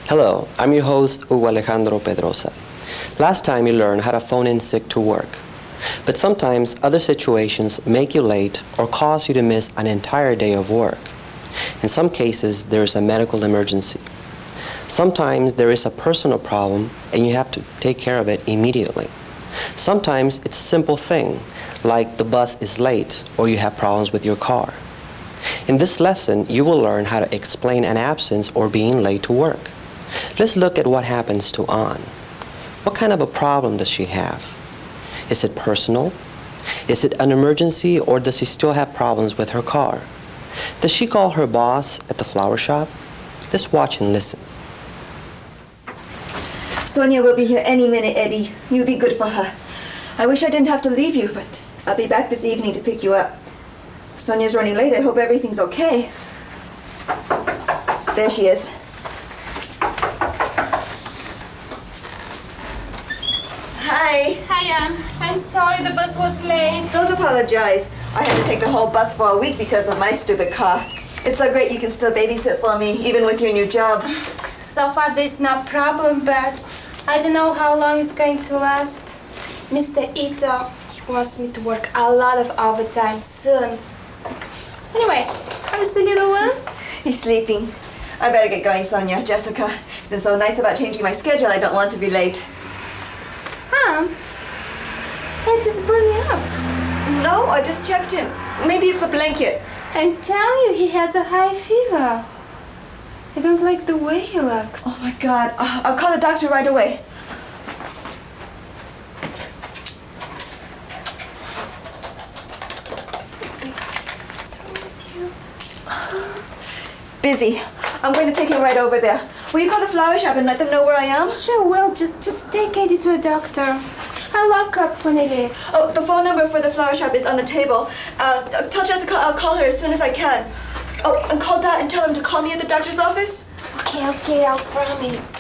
Hello, I'm your host, Hugo Alejandro Pedrosa. Last time you learned how to phone in sick to work. But sometimes other situations make you late or cause you to miss an entire day of work. In some cases, there is a medical emergency. Sometimes there is a personal problem and you have to take care of it immediately. Sometimes it's a simple thing, like the bus is late or you have problems with your car. In this lesson, you will learn how to explain an absence or being late to work. Let's look at what happens to Ann. What kind of a problem does she have? Is it personal? Is it an emergency, or does she still have problems with her car? Does she call her boss at the flower shop? Let's watch and listen. Sonia will be here any minute, Eddie. You be good for her. I wish I didn't have to leave you, but I'll be back this evening to pick you up. Sonia's running late. I hope everything's okay. There she is. Hi. Hiya. I'm sorry the bus was late. Don't apologize. I had to take the whole bus for a week because of my stupid car. It's so great you can still babysit for me, even with your new job. So far there's no problem, but I don't know how long it's going to last. Mr. Ito, he wants me to work a lot of overtime soon. Anyway, how's the little one? He's sleeping. I better get going, Sonia. Jessica, it's been so nice about changing my schedule. I don't want to be late. Head is burning up. No, I just checked him. Maybe it's a blanket. I'm telling you, he has a high fever. I don't like the way he looks. Oh my God, I'll call the doctor right away. What's wrong with you? Busy. I'm going to take him right over there. Will you call the flower shop and let them know where I am? Sure will. Just take Eddie to a doctor. I'll lock up when I leave. Oh, the phone number for the flower shop is on the table. Tell Jessica I'll call her as soon as I can. Oh, and call Dad and tell him to call me at the doctor's office. Okay, I'll promise.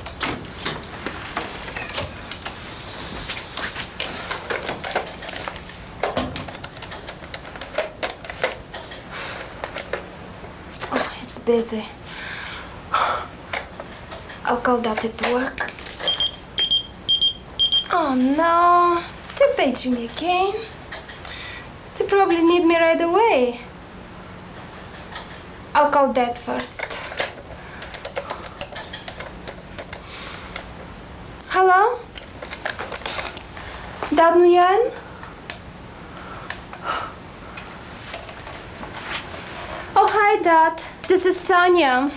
Oh, it's busy. I'll call Dad at work. Oh no, they're paging me again. They probably need me right away. I'll call Dad first. Hello? Dad Nguyen? Oh, hi, Dad. This is Sonia.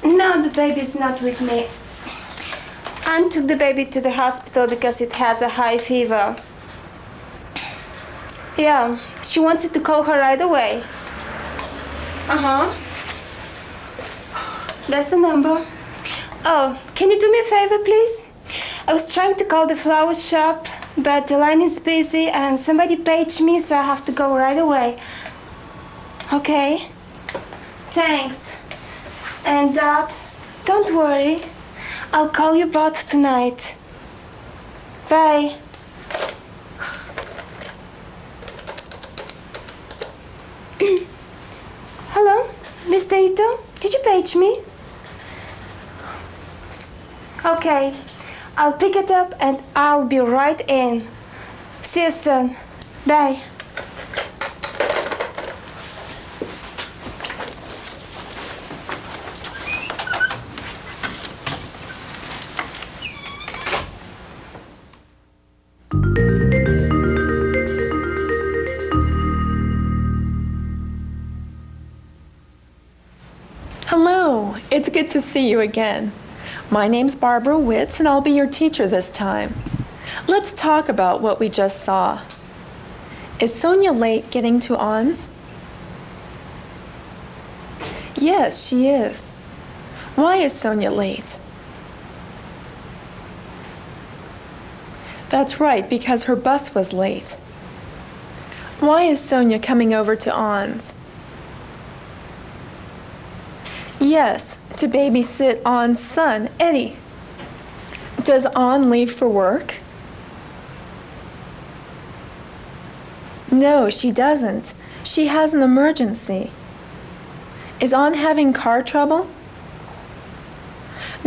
No, the baby's not with me. Anne took the baby to the hospital because it has a high fever. Yeah, she wants you to call her right away. Uh-huh. That's the number. Oh, can you do me a favor, please? I was trying to call the flower shop, but the line is busy and somebody paged me, so I have to go right away. Okay. Thanks. And Dad, don't worry. I'll call you both tonight. Bye. Hello, Mr. Ito? Did you page me? Okay, I'll pick it up and I'll be right in. See you soon. Bye. Hello, it's good to see you again. My name's Barbara Witz and I'll be your teacher this time. Let's talk about what we just saw. Is Sonia late getting to Ann's? Yes, she is. Why is Sonia late? That's right, because her bus was late. Why is Sonia coming over to Ann's? Yes, to babysit Ann's son, Eddie. Does Ann leave for work? No, she doesn't. She has an emergency. Is Ann having car trouble?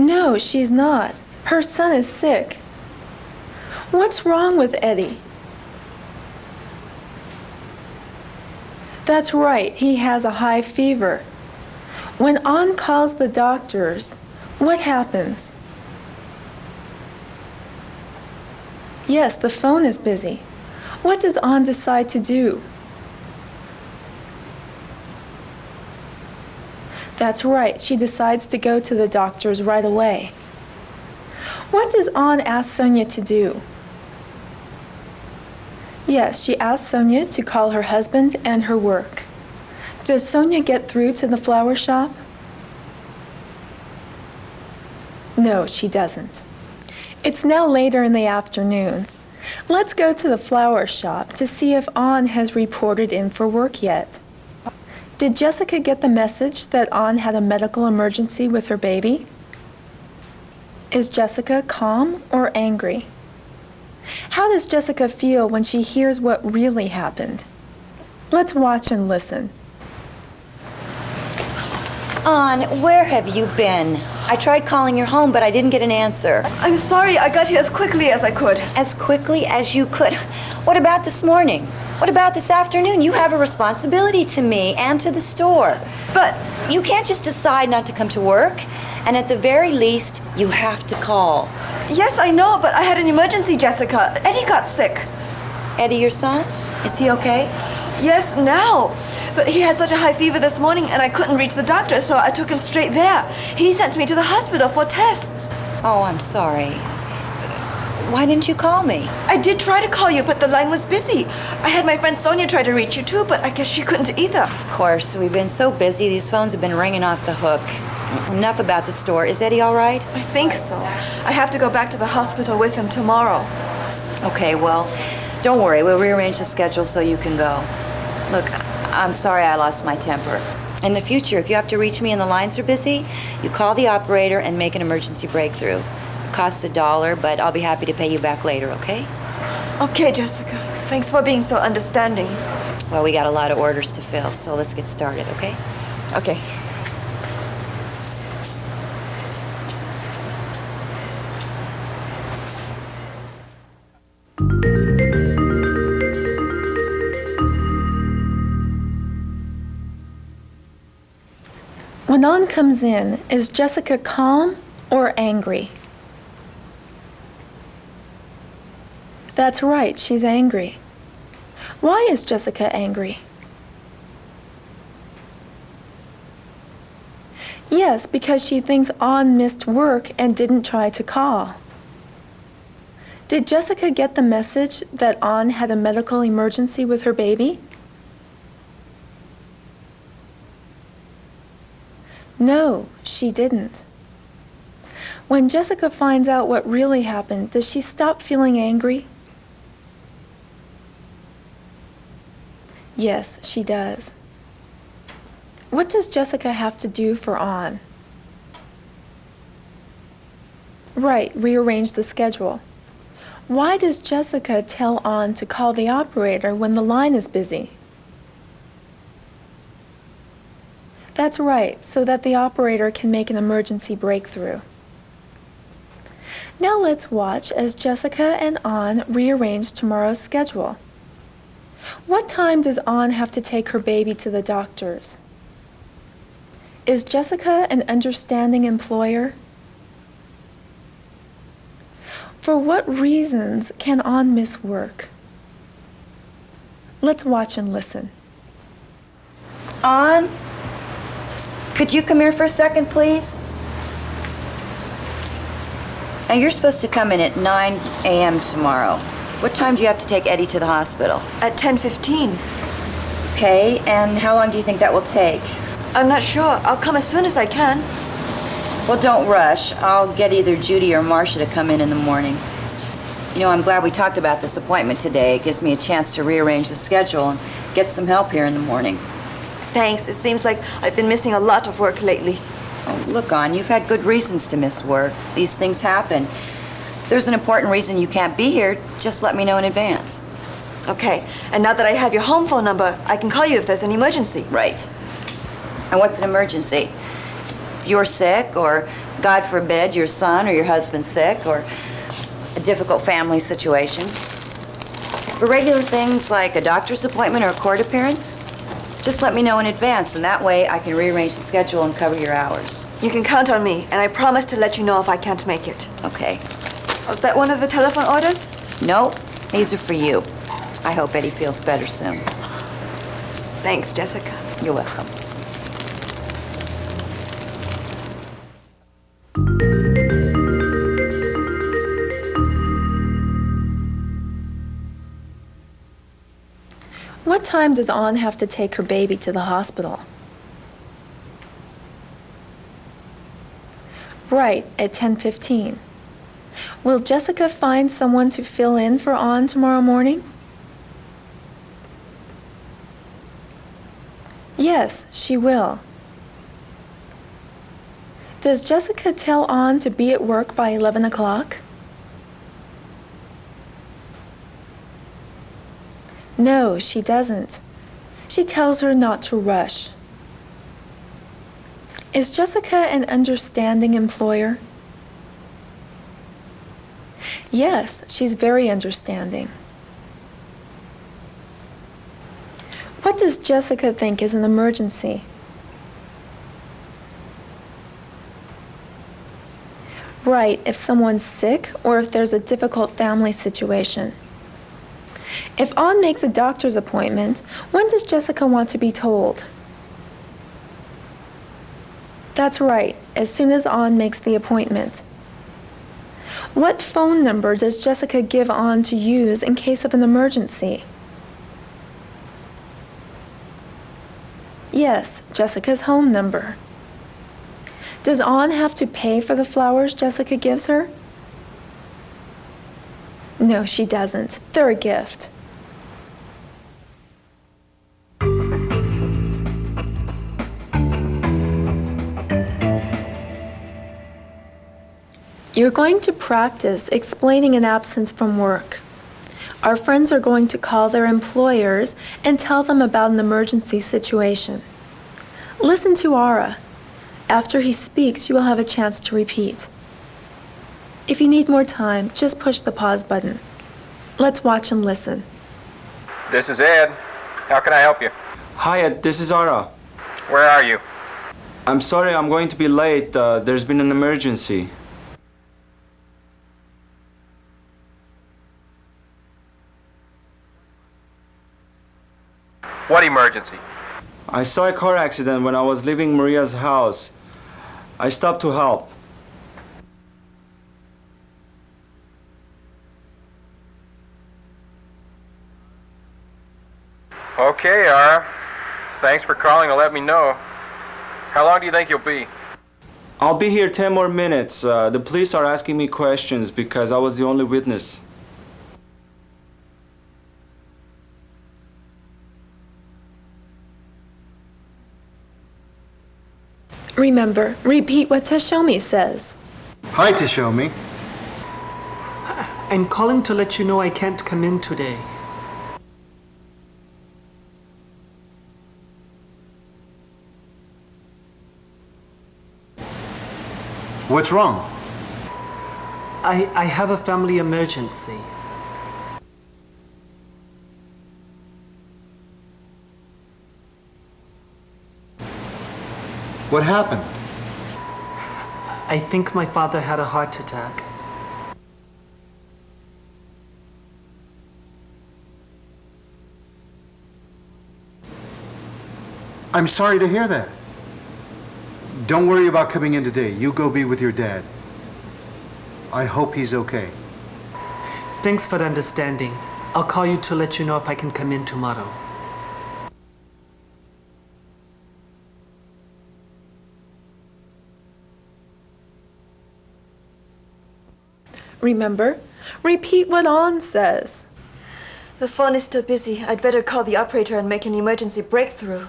No, she's not. Her son is sick. What's wrong with Eddie? That's right, he has a high fever. When An calls the doctors, what happens? Yes, the phone is busy. What does An decide to do? That's right, she decides to go to the doctors right away. What does An ask Sonia to do? Yes, she asks Sonia to call her husband and her work. Does Sonia get through to the flower shop? No, she doesn't. It's now later in the afternoon. Let's go to the flower shop to see if An has reported in for work yet. Did Jessica get the message that An had a medical emergency with her baby? Is Jessica calm or angry? How does Jessica feel when she hears what really happened? Let's watch and listen. An, where have you been? I tried calling your home, but I didn't get an answer. I'm sorry, I got here as quickly as I could. As quickly as you could. What about this morning? What about this afternoon? You have a responsibility to me and to the store. But You can't just decide not to come to work. And at the very least, you have to call. yes, I know, but I had an emergency, Jessica. Eddie got sick. Eddie, your son? Is he okay? Yes, now. But he had such a high fever this morning and I couldn't reach the doctor, so I took him straight there. He sent me to the hospital for tests. Oh, I'm sorry. Why didn't you call me? I did try to call you, but the line was busy. I had my friend Sonia try to reach you too, but I guess she couldn't either. Of course, we've been so busy. These phones have been ringing off the hook. Enough about the store. Is Eddie all right? I think so. I have to go back to the hospital with him tomorrow. Okay, well, don't worry. We'll rearrange the schedule so you can go. Look, I'm sorry I lost my temper. In the future, if you have to reach me and the lines are busy, you call the operator and make an emergency breakthrough. Costs $1, but I'll be happy to pay you back later, okay? Okay, Jessica. Thanks for being so understanding. Well, we got a lot of orders to fill, so let's get started, okay? Okay. When An comes in, is Jessica calm or angry? That's right, she's angry. Why is Jessica angry? Yes, because she thinks An missed work and didn't try to call. Did Jessica get the message that An had a medical emergency with her baby? No, she didn't. When Jessica finds out what really happened, does she stop feeling angry? Yes, she does. What does Jessica have to do for An? Right, rearrange the schedule. Why does Jessica tell An to call the operator when the line is busy? That's right, so that the operator can make an emergency breakthrough. Now let's watch as Jessica and An rearrange tomorrow's schedule. What time does An have to take her baby to the doctors? Is Jessica an understanding employer? For what reasons can An miss work? Let's watch and listen. An, could you come here for a second, please? Now, you're supposed to come in at 9 a.m. tomorrow. What time do you have to take Eddie to the hospital? At 10:15. Okay, and how long do you think that will take? I'm not sure. I'll come as soon as I can. Well, don't rush. I'll get either Judy or Marcia to come in the morning. You know, I'm glad we talked about this appointment today. It gives me a chance to rearrange the schedule and get some help here in the morning. Thanks. It seems like I've been missing a lot of work lately. Oh, look, An, you've had good reasons to miss work. These things happen. If there's an important reason you can't be here, just let me know in advance. Okay. And now that I have your home phone number, I can call you if there's an emergency. Right. And what's an emergency? If you're sick, or God forbid, your son or your husband's sick, or a difficult family situation. For regular things like a doctor's appointment or a court appearance, just let me know in advance, and that way I can rearrange the schedule and cover your hours. You can count on me, and I promise to let you know if I can't make it. Okay. Was that one of the telephone orders? Nope, these are for you. I hope Eddie feels better soon. Thanks, Jessica. You're welcome. What time does Ann have to take her baby to the hospital? Right, at 10:15. Will Jessica find someone to fill in for Ann tomorrow morning? Yes, she will. Does Jessica tell Ann to be at work by 11 o'clock? No, she doesn't. She tells her not to rush. Is Jessica an understanding employer? Yes, she's very understanding. What does Jessica think is an emergency? Right, if someone's sick or if there's a difficult family situation. If Ann makes a doctor's appointment, when does Jessica want to be told? That's right, as soon as Ann makes the appointment. What phone number does Jessica give Ann to use in case of an emergency? Yes, Jessica's home number. Does Ann have to pay for the flowers Jessica gives her? No, she doesn't. They're a gift. You're going to practice explaining an absence from work. Our friends are going to call their employers and tell them about an emergency situation. Listen to Ara. After he speaks, you will have a chance to repeat. If you need more time, just push the pause button. Let's watch and listen. This is Ed. How can I help you? Hi, Ed. This is Ara. Where are you? I'm sorry I'm going to be late. There's been an emergency. What emergency? I saw a car accident when I was leaving Maria's house. I stopped to help. Okay, Ara. Thanks for calling to let me know. How long do you think you'll be? I'll be here 10 more minutes. The police are asking me questions because I was the only witness. Remember, repeat what Tashomi says. Hi, Tashomi. I'm calling to let you know I can't come in today. What's wrong? I have a family emergency. What happened? I think my father had a heart attack. I'm sorry to hear that. Don't worry about coming in today. You go be with your dad. I hope he's okay. Thanks for the understanding. I'll call you to let you know if I can come in tomorrow. Remember, repeat what Ann says. The phone is still busy. I'd better call the operator and make an emergency breakthrough.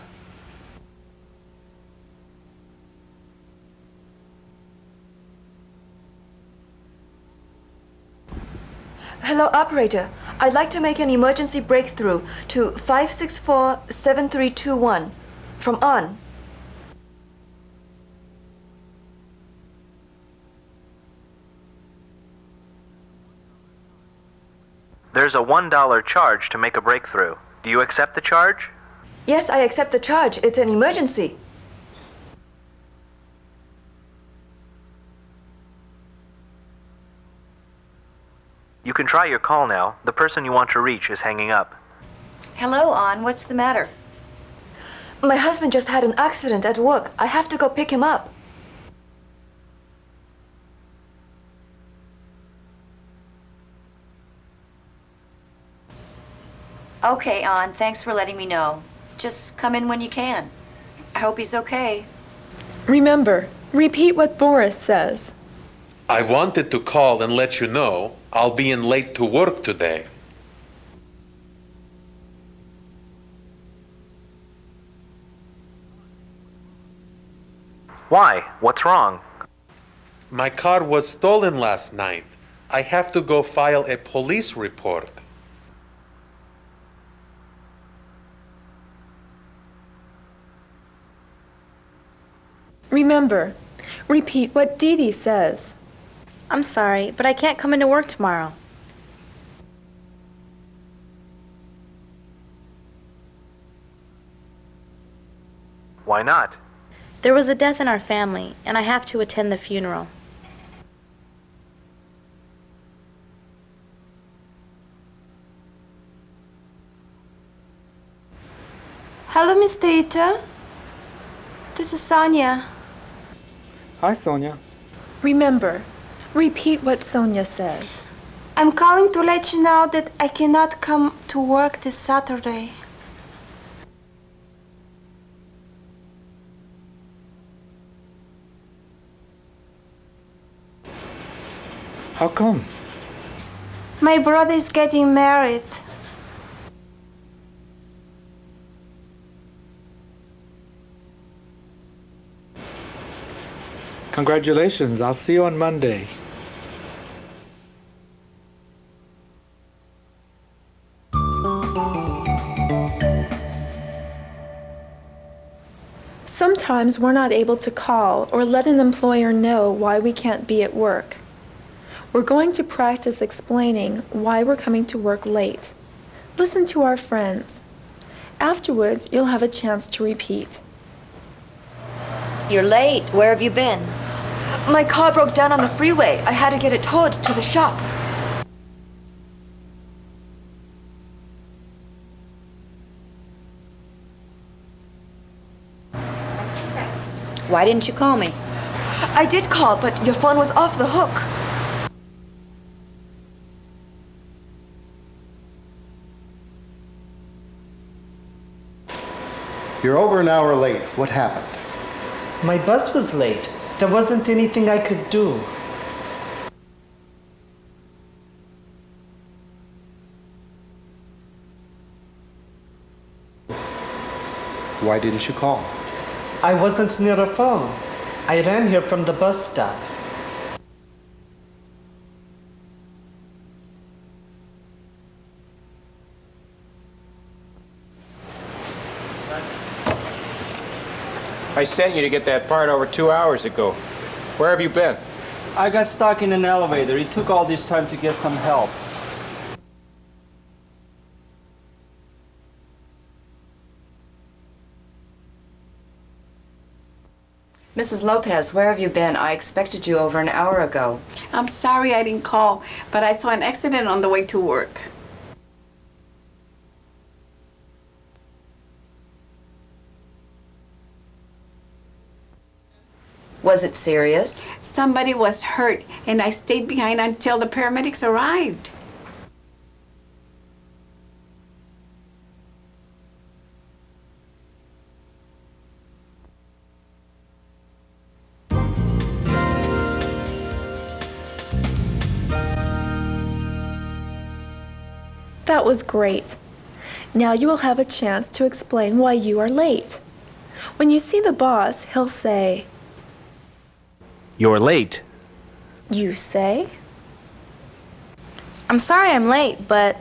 Hello, operator. I'd like to make an emergency breakthrough to 564-7321 from An. There's a $1 charge to make a breakthrough. Do you accept the charge? Yes, I accept the charge. It's an emergency. You can try your call now. The person you want to reach is hanging up. Hello, An. What's the matter? My husband just had an accident at work. I have to go pick him up. Okay, An. Thanks for letting me know. Just come in when you can. I hope he's okay. Remember, repeat what Boris says. I wanted to call and let you know I'll be in late to work today. Why? What's wrong? My car was stolen last night. I have to go file a police report. Remember, repeat what Dee Dee says. I'm sorry, but I can't come into work tomorrow. Why not? There was a death in our family, and I have to attend the funeral. Hello, Mr. Ito. This is Sonia. Hi, Sonia. Remember, repeat what Sonia says. I'm calling to let you know that I cannot come to work this Saturday. How come? My brother is getting married. Congratulations. I'll see you on Monday. Sometimes we're not able to call or let an employer know why we can't be at work. We're going to practice explaining why we're coming to work late. Listen to our friends. Afterwards, you'll have a chance to repeat. You're late. Where have you been? My car broke down on the freeway. I had to get it towed to the shop. Why didn't you call me? I did call, but your phone was off the hook. You're over an hour late. What happened? My bus was late. There wasn't anything I could do. Why didn't you call? I wasn't near a phone. I ran here from the bus stop. I sent you to get that part over 2 hours ago. Where have you been? I got stuck in an elevator. It took all this time to get some help. Mrs. Lopez, where have you been? I expected you over an hour ago. I'm sorry I didn't call, but I saw an accident on the way to work. Was it serious? Somebody was hurt, and I stayed behind until the paramedics arrived. That was great. Now you will have a chance to explain why you are late. When you see the boss, he'll say, You're late. You say, I'm sorry I'm late, but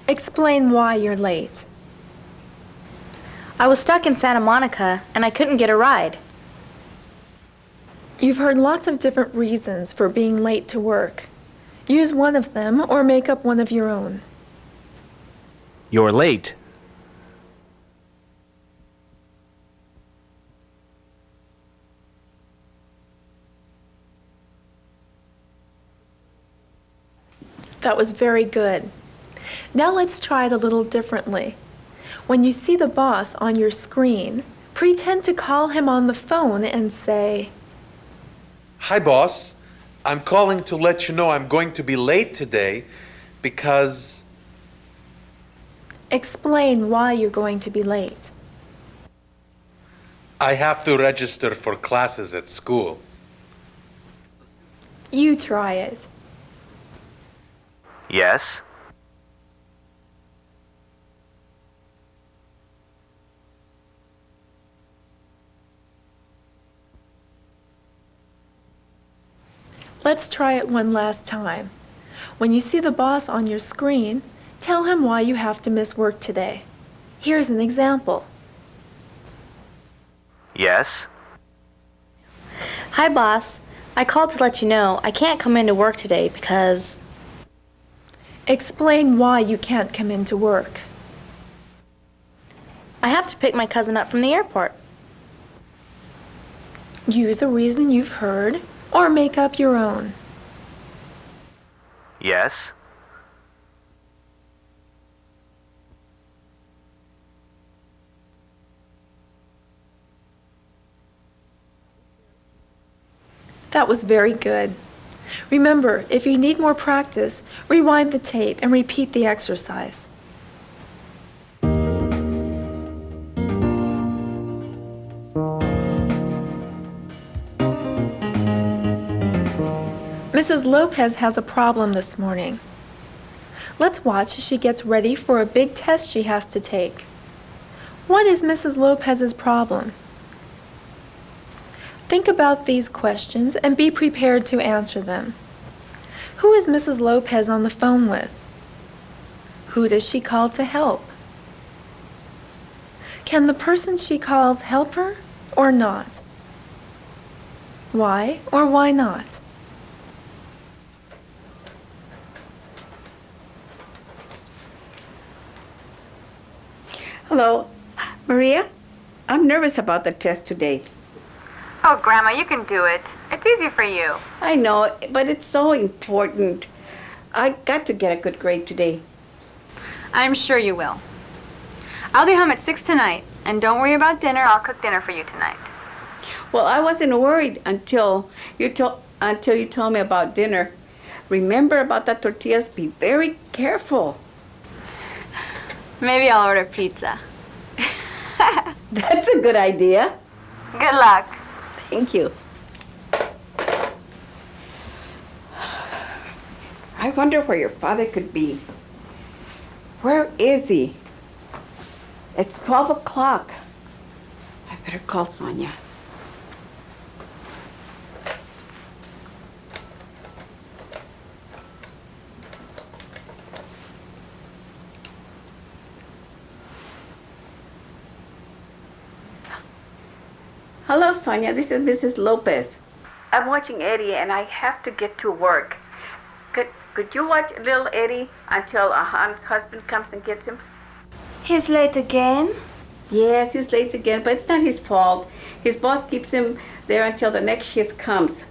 explain why you're late. I was stuck in Santa Monica and I couldn't get a ride. You've heard lots of different reasons for being late to work. Use one of them or make up one of your own. You're late. That was very good. Now let's try it a little differently. When you see the boss on your screen, pretend to call him on the phone and say, Hi, boss. I'm calling to let you know I'm going to be late today because... Explain why you're going to be late. I have to register for classes at school. You try it. Yes. Let's try it one last time. When you see the boss on your screen, tell him why you have to miss work today. Here's an example. Yes. Hi, boss. I called to let you know I can't come into work today because... Explain why you can't come into work. I have to pick my cousin up from the airport. Use a reason you've heard or make up your own. Yes. That was very good. Remember, if you need more practice, rewind the tape and repeat the exercise. Mrs. Lopez has a problem this morning. Let's watch as she gets ready for a big test she has to take. What is Mrs. Lopez's problem? Think about these questions and be prepared to answer them. Who is Mrs. Lopez on the phone with? Who does she call to help? Can the person she calls help her or not? Why or why not? Hello, Maria. I'm nervous about the test today. Oh, Grandma, you can do it. It's easy for you. I know, but it's so important. I got to get a good grade today. I'm sure you will. I'll be home at 6 tonight, and don't worry about dinner. I'll cook dinner for you tonight. Well, I wasn't worried until you told me about dinner. Remember about the tortillas? Be very careful. Maybe I'll order pizza. That's a good idea. Good luck. Thank you. I wonder where your father could be. Where is he? It's 12 o'clock. I better call Sonia. Hello, Sonia. This is Mrs. Lopez. I'm watching Eddie, and I have to get to work. Could you watch little Eddie until Han's husband comes and gets him? He's late again? Yes, he's late again, but it's not his fault. His boss keeps him there until the next shift comes.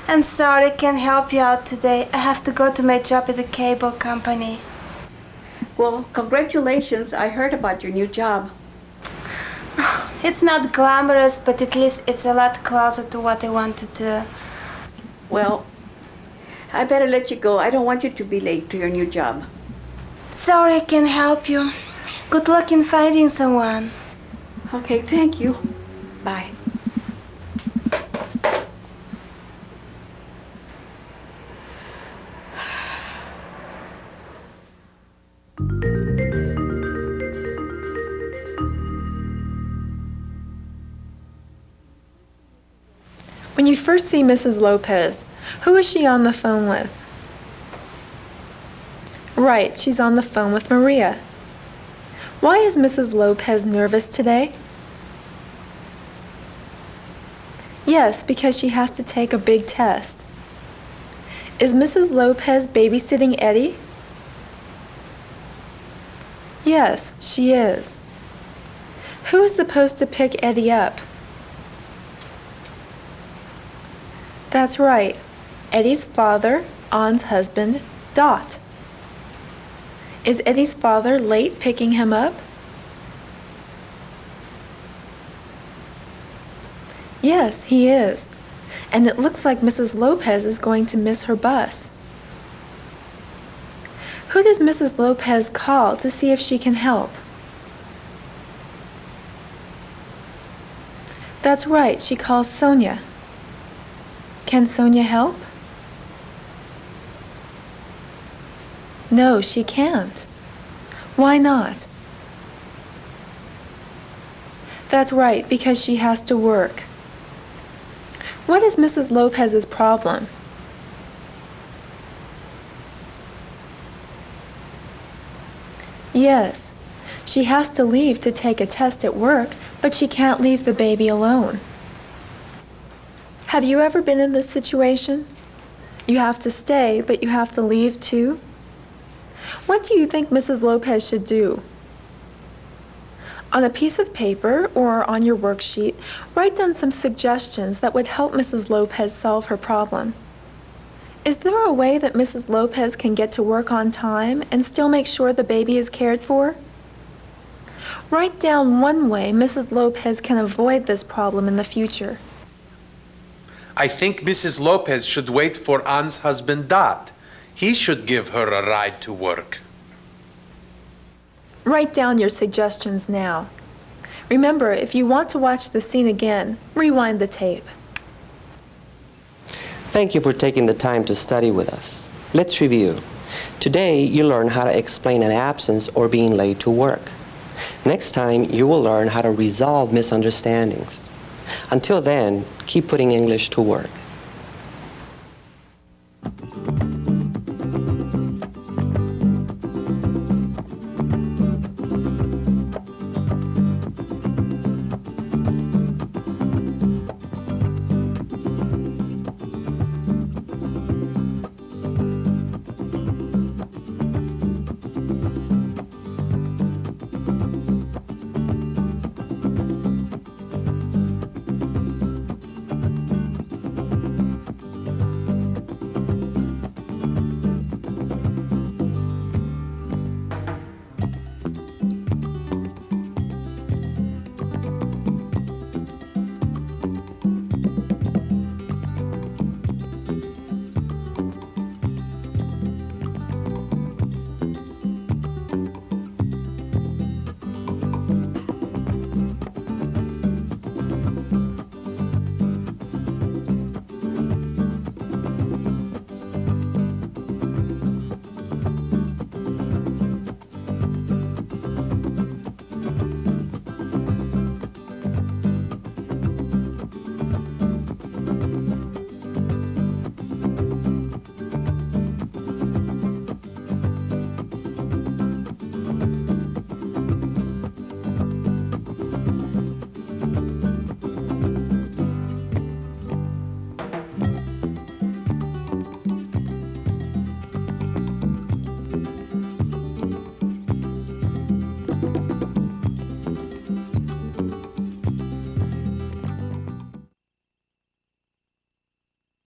I'm sorry, I can't help you out today. I have to go to my job at the cable company. Well, congratulations. I heard about your new job. It's not glamorous, but at least it's a lot closer to what I want to do. Well, I better let you go. I don't want you to be late to your new job. Sorry I can't help you. Good luck in finding someone. Okay, thank you. Bye. When you first see Mrs. Lopez, who is she on the phone with? Right, she's on the phone with Maria. Why is Mrs. Lopez nervous today? Yes, because she has to take a big test. Is Mrs. Lopez babysitting Eddie? Yes, she is. Who is supposed to pick Eddie up? That's right, Eddie's father, Ann's husband, Dot. Is Eddie's father late picking him up? Yes, he is. And it looks like Mrs. Lopez is going to miss her bus. Who does Mrs. Lopez call to see if she can help? That's right, she calls Sonia. Can Sonia help? No, she can't. Why not? That's right, because she has to work. What is Mrs. Lopez's problem? Yes, she has to leave to take a test at work, but she can't leave the baby alone. Have you ever been in this situation? You have to stay, but you have to leave too? What do you think Mrs. Lopez should do? On a piece of paper or on your worksheet, write down some suggestions that would help Mrs. Lopez solve her problem. Is there a way that Mrs. Lopez can get to work on time and still make sure the baby is cared for? Write down one way Mrs. Lopez can avoid this problem in the future. I think Mrs. Lopez should wait for Ann's husband, Dot. He should give her a ride to work. Write down your suggestions now. Remember, if you want to watch the scene again, rewind the tape. Thank you for taking the time to study with us. Let's review. Today, you learned how to explain an absence or being late to work. Next time, you will learn how to resolve misunderstandings. Until then, keep putting English to work.